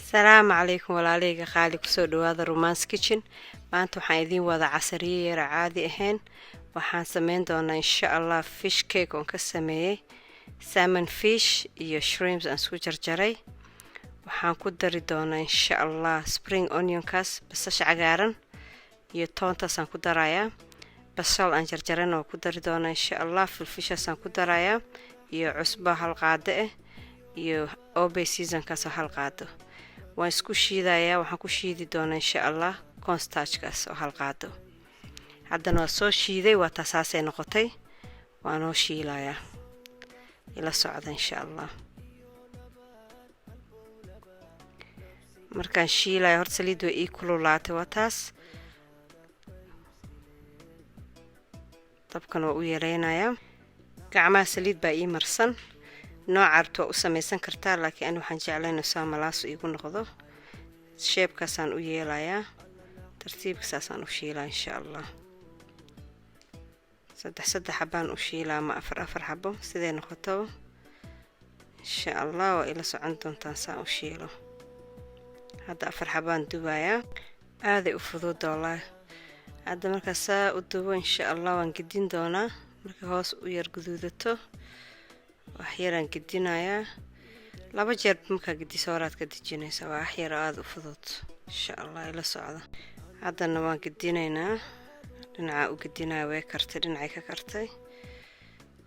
السلام عليكم walaaleyga qaali kusoo dhawaada Romance Kitchen. maanta waxaan idin wada casariye yar caadi ahayn. waxaan sameyn doonaa insha Allah fish cake oo ka sameeyay salmon fish iyo shrimps aan isku jarjaray. waxaan ku dari doonaa insha Allah spring onion kaas basasha cagaaran iyo toontaas aan ku darayaa. basal aan jarjaran oo ku dari doonaa insha Allah filfishaas aan ku darayaa iyo cusbo hal qaado ah iyo obe season kaas hal qaado. waan isku shiidayaa waxaan ku shiidi doonaa insha Allah cornstarch kaas oo hal qaado. haddana waa soo shiiday waa taasay noqotay waan oo shiilayaa ila socda insha Allah. markaan shiilay hor saliid way ii kululaatay waa taas dabkan waa u yareynayaa. gacmaha saliid baa ii marsan nooc arto u samaysan kartaa laakiin aan waxaan jeclayn soo malaas iigu noqdo shape-kaasaan u yeelayaa tartiibkaasaan u shiilaa insha Allah. saddex xabaan u shiilaa ma afar xabo sidee noqoto insha Allah waa ila socon doontaan saan u shiilo. hadda afar xabaan dubayaa aaday u fudud wallahi. hadda markaas u dubo insha Allah waan gidin doonaa marka hoos u yar guduudato wax yaraan gidinayaa laba jeer marka gidiso waraad ka dijinaysa waa wax yar aad u fudud insha Allah ila socda. haddana waan gidinaynaa dhinaca u gidinaa way kartay dhinacay ka kartay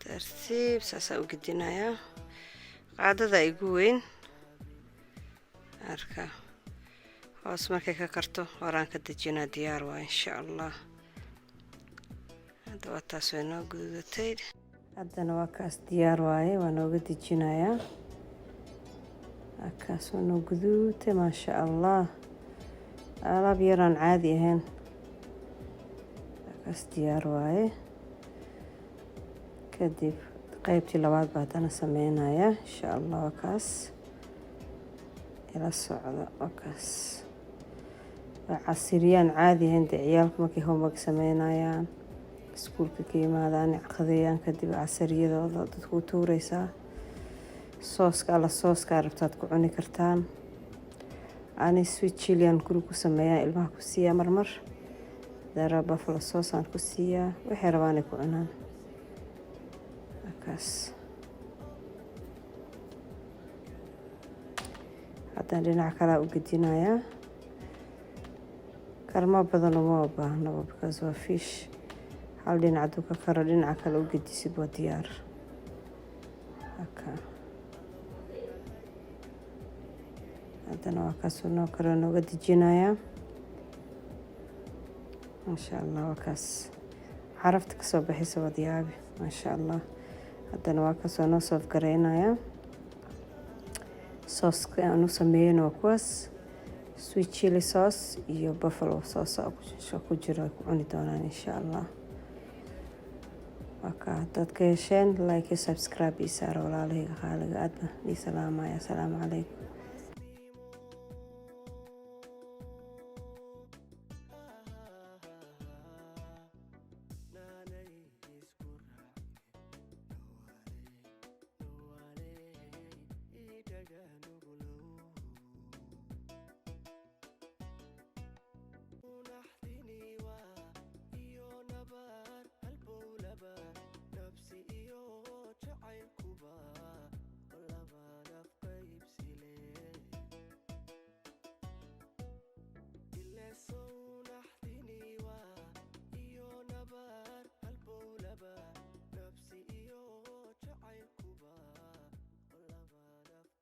tartiib saasa u gidinayaa qaadada igu weyn arka hoos markay ka karto waraan ka dijinaa diyaar waa insha Allah. hadda waa taas way noo gududatay haddana waa kaas diyaar waaye waa nooga dijinayaa kaas waa noo guduutay maasha Allah alaab yaraan caadi ahayn kaas diyaar waaye. kadib qaybtii labaad baa haddana sameynayaa insha Allah waa kaas ila socda waa kaas waa casiriyaan caadi ahayn dee ciyaalka markay homework sameynayaan iskuulka ka yimaadaan qadayaan kadib casariyadooda dadku u tuuraysaa sooska rabtaad ku cuni kartaan. ani sweet chili aan guriga ku sameeyaa ilmaha ku siiyaa marmar dara buffalo sauce aan ku siiyaa waxay rabaan ay ku cunaan kaas. haddana dhinaca kale u gedinayaa karma badan uma baahnaba because waa fish hal dhinac hadduu ka karo dhinaca kale u gedisid waa diyaar. haddana waa kaas noo karo nooga dijinayaa maasha Allah waa kaas carafta kasoo baxaysa waa diyaabi maasha Allah. haddana waa kaasoo noo soof gareynayaa sauce aan u sameeyayna waa kuwaas sweet chili sauce iyo buffalo sauce oo ku jiro ku cuni doonaan insha Allah. dadka hesheen like iyo subscribe iyo saar walaalahayga qaaliga aad baan salaamaya. assalaamu calaykum.